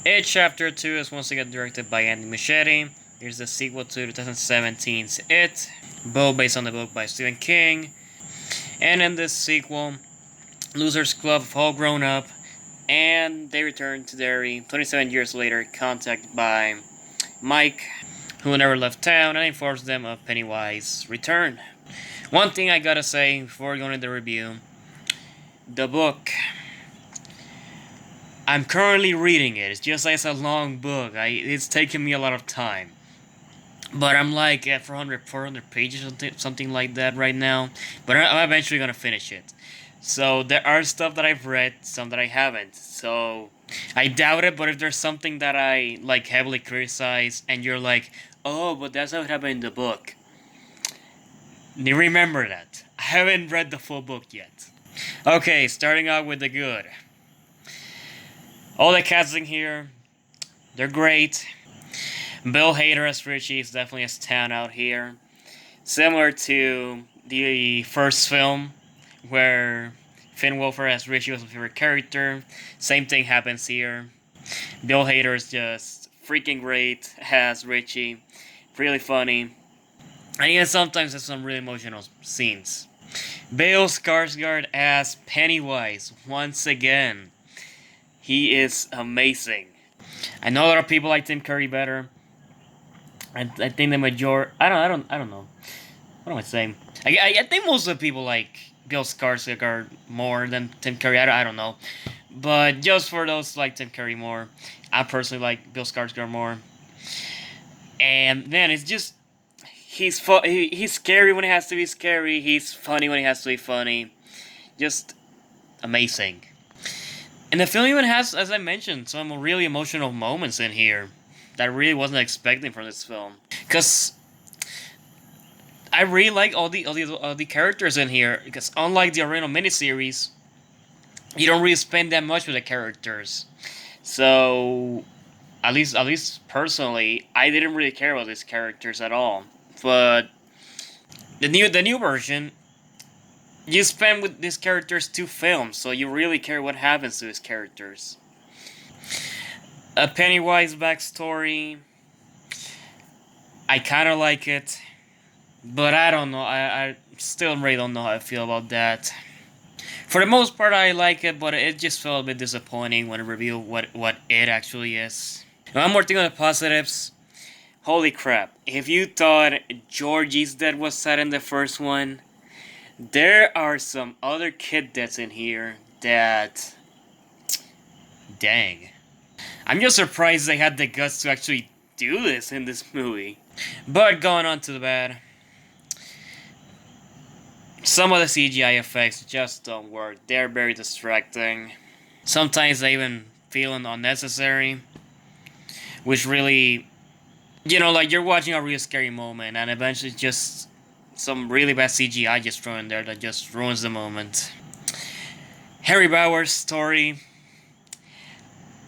It Chapter 2 is once again directed by Andy Muschietti. Here's the sequel to 2017's It, both based on the book by Stephen King. And in this sequel, Losers Club have all grown up, and they return to Derry 27 years later, contacted by Mike, who never left town, and informs them of Pennywise's return. One thing I gotta say before going into the review, the book, I'm currently reading it. It's just like it's a long book. It's taken me a lot of time. But I'm like at 400 pages or something like that right now. But I'm eventually gonna finish it. So there are stuff that I've read, some that I haven't. So I doubt it. But if there's something that I like heavily criticize, and you're like, oh, but that's how it happened in the book, remember that I haven't read the full book yet. Okay, starting out with the good. All the casting here, they're great. Bill Hader as Richie is definitely a standout here. Similar to the first film, where Finn Wolfhard as Richie was my favorite character. Same thing happens here. Bill Hader is just freaking great as Richie. Really funny. And yeah, sometimes there's some really emotional scenes. Bill Skarsgård as Pennywise, once again. He is amazing. I know a lot of people like Tim Curry better. I think the majority. I don't know. What am I saying? I think most of the people like Bill Skarsgård more than Tim Curry. I don't know. But just for those like Tim Curry more, I personally like Bill Skarsgård more. And then it's just he's scary when he has to be scary. He's funny when he has to be funny. Just amazing. And the film even has, as I mentioned, some really emotional moments in here that I really wasn't expecting from this film. Because I really like all the characters in here. Because unlike the original miniseries, you don't really spend that much with the characters. So at least personally, I didn't really care about these characters at all. But the new version, you spend with these characters 2 films, so you really care what happens to these characters. A Pennywise backstory, I kind of like it, but I don't know. I still really don't know how I feel about that. For the most part, I like it, but it just felt a bit disappointing when it revealed what it actually is. One more thing on the positives. Holy crap! If you thought Georgie's death was sad in the first one, there are some other kid deaths in here that, dang. I'm just surprised they had the guts to actually do this in this movie. But going on to the bad. Some of the CGI effects just don't work. They're very distracting. Sometimes they even feel unnecessary. Which really, like you're watching a real scary moment and eventually just some really bad CGI just thrown in there that just ruins the moment. Harry Bauer's story,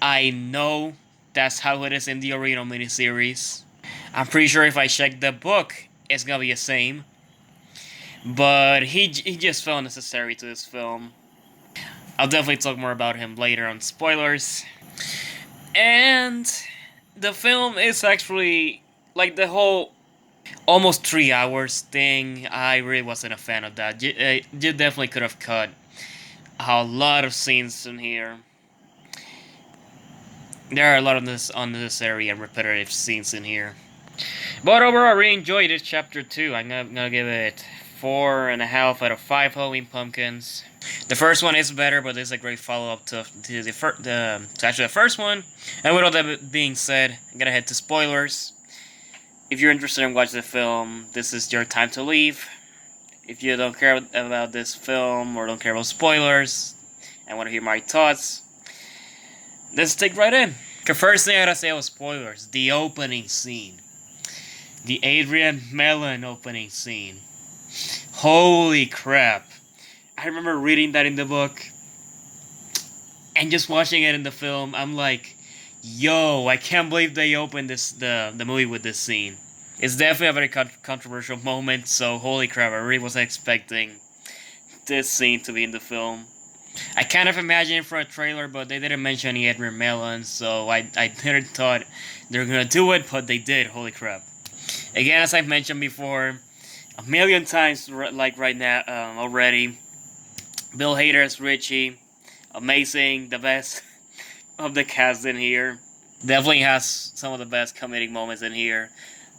I know that's how it is in the original miniseries. I'm pretty sure if I check the book, it's gonna be the same. But he just felt necessary to this film. I'll definitely talk more about him later on spoilers. And the film is actually like the whole almost 3 hours thing. I really wasn't a fan of that. You definitely could have cut a lot of scenes in here. There are a lot of unnecessary and repetitive scenes in here. But overall, I really enjoyed this chapter 2. I'm gonna give it 4.5 out of 5 Halloween pumpkins. The first one is better, but it's a great follow-up to actually the first one. And with all that being said, I'm gonna head to spoilers. If you're interested in watching the film, this is your time to leave. If you don't care about this film or don't care about spoilers and want to hear my thoughts, let's take right in. The first thing I gotta say about spoilers, the opening scene. The Adrian Mellon opening scene. Holy crap. I remember reading that in the book and just watching it in the film. I'm like, yo, I can't believe they opened the movie with this scene. It's definitely a very controversial moment, so holy crap, I really wasn't expecting this scene to be in the film. I kind of imagined it for a trailer, but they didn't mention any Edward Mellon, so I didn't thought they were gonna do it, but they did. Holy crap! Again, as I've mentioned before, a million times, like right now already, Bill Hader as Richie, amazing, the best of the cast in here. Definitely has some of the best comedic moments in here.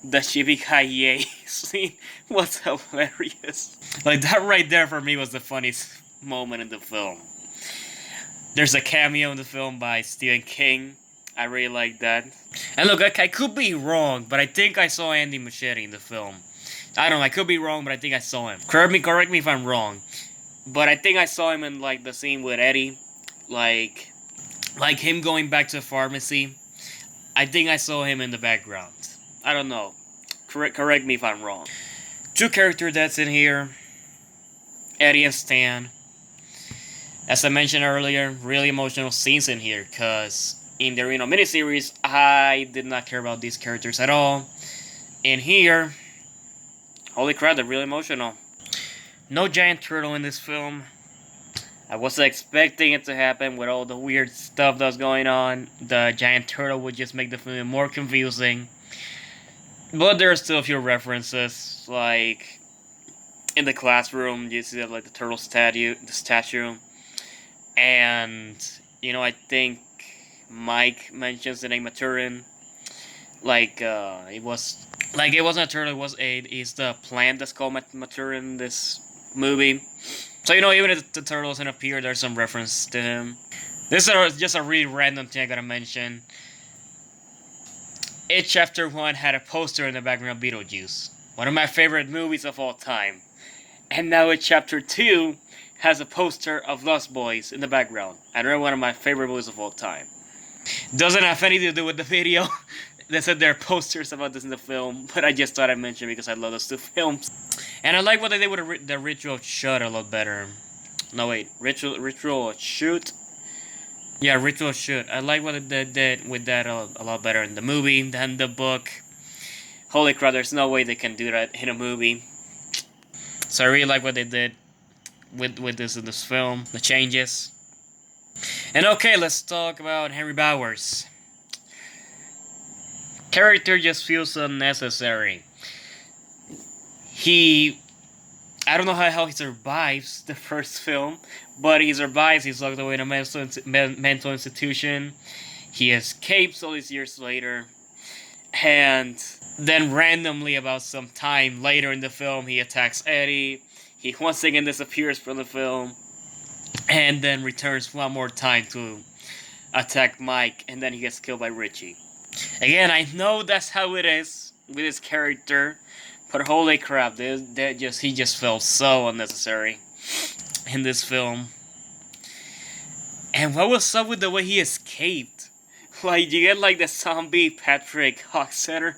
The Shibuya scene was hilarious. Like, that right there for me was the funniest moment in the film. There's a cameo in the film by Stephen King. I really like that. And look, I could be wrong, but I think I saw Andy Muschietti in the film. I don't know, I could be wrong, but I think I saw him. Correct me if I'm wrong. But I think I saw him in, like, the scene with Eddie. Like him going back to the pharmacy. I think I saw him in the background. I don't know. Correct me if I'm wrong. Two character deaths in here. Eddie and Stan. As I mentioned earlier, really emotional scenes in here, because in the Reno miniseries, I did not care about these characters at all. In here, holy crap, they're really emotional. No giant turtle in this film. I wasn't expecting it to happen with all the weird stuff that's going on. The giant turtle would just make the film more confusing. But there are still a few references, like in the classroom, you see like the turtle statue. And, I think Mike mentions the name of Turin. It wasn't a turtle, it's the plant that's called Maturin in this movie. So, even if the turtle doesn't appear, there's some reference to him. This is just a really random thing I gotta mention. It Chapter 1 had a poster in the background of Beetlejuice. One of my favorite movies of all time. And now It Chapter 2 has a poster of Lost Boys in the background. Another one of my favorite movies of all time. Doesn't have anything to do with the video. They said there are posters about this in the film, but I just thought I'd mention it because I love those two films. And I like what they did with the ritual shot a lot better. No wait, ritual shoot? Yeah, ritual shoot. I like what they did with that a lot better in the movie than the book. Holy crap, there's no way they can do that in a movie. So I really like what they did with this in this film, the changes. And okay, let's talk about Henry Bowers. Character just feels unnecessary. I don't know how he survives the first film, but he survives. He's locked away in a mental institution. He escapes all these years later, and then randomly, about some time later in the film, he attacks Eddie. He once again disappears from the film, and then returns one more time to attack Mike, and then he gets killed by Richie. Again, I know that's how it is with his character, but holy crap, he just felt so unnecessary in this film. And what was up with the way he escaped? Like, you get like the zombie Patrick Hocksetter.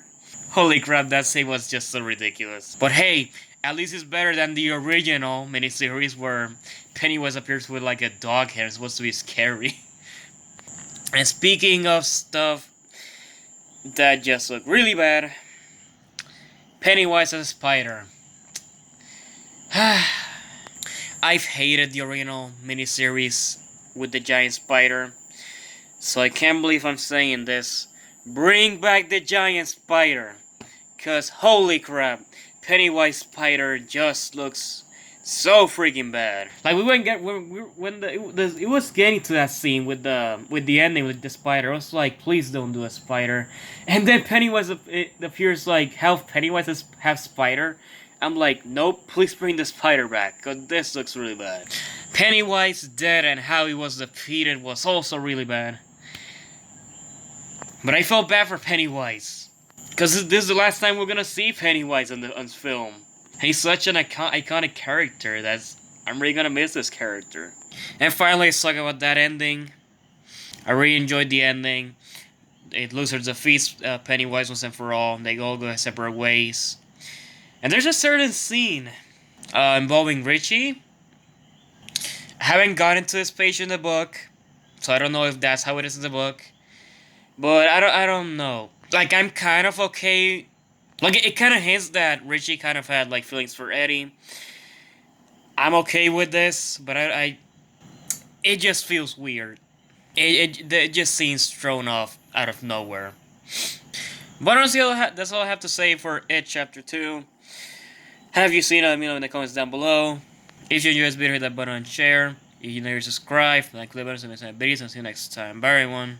Holy crap, that scene was just so ridiculous. But hey, at least it's better than the original miniseries where Pennywise appears with like a dog hair. It's supposed to be scary. And speaking of stuff that just look really bad, Pennywise as a spider. I've hated the original miniseries with the giant spider, so I can't believe I'm saying this. Bring back the giant spider, cause holy crap, Pennywise spider just looks so freaking bad. Like it was getting to that scene with the ending with the spider. I was like, please don't do a spider. And then Pennywise it appears like half Pennywise is half spider. I'm like, nope, please bring the spider back, cause this looks really bad. Pennywise dead and how he was defeated was also really bad. But I felt bad for Pennywise, cause this is the last time we're gonna see Pennywise on film. He's such an iconic character I'm really gonna miss this character. And finally, let's talk about that ending. I really enjoyed the ending. It losers defeats Pennywise once and for all. They all go separate ways. And there's a certain scene involving Richie. I haven't gotten to this page in the book, so I don't know if that's how it is in the book. But I don't know. Like, I'm kind of okay. Like, it kind of hints that Richie kind of had, like, feelings for Eddie. I'm okay with this, but it just feels weird. It just seems thrown off out of nowhere. But honestly, that's all I have to say for It Chapter 2. Have you seen it? Let me know in the comments down below. If you enjoyed this video, hit that button and share. If you're new, subscribe, like the button, so you miss my videos, and see you next time. Bye everyone.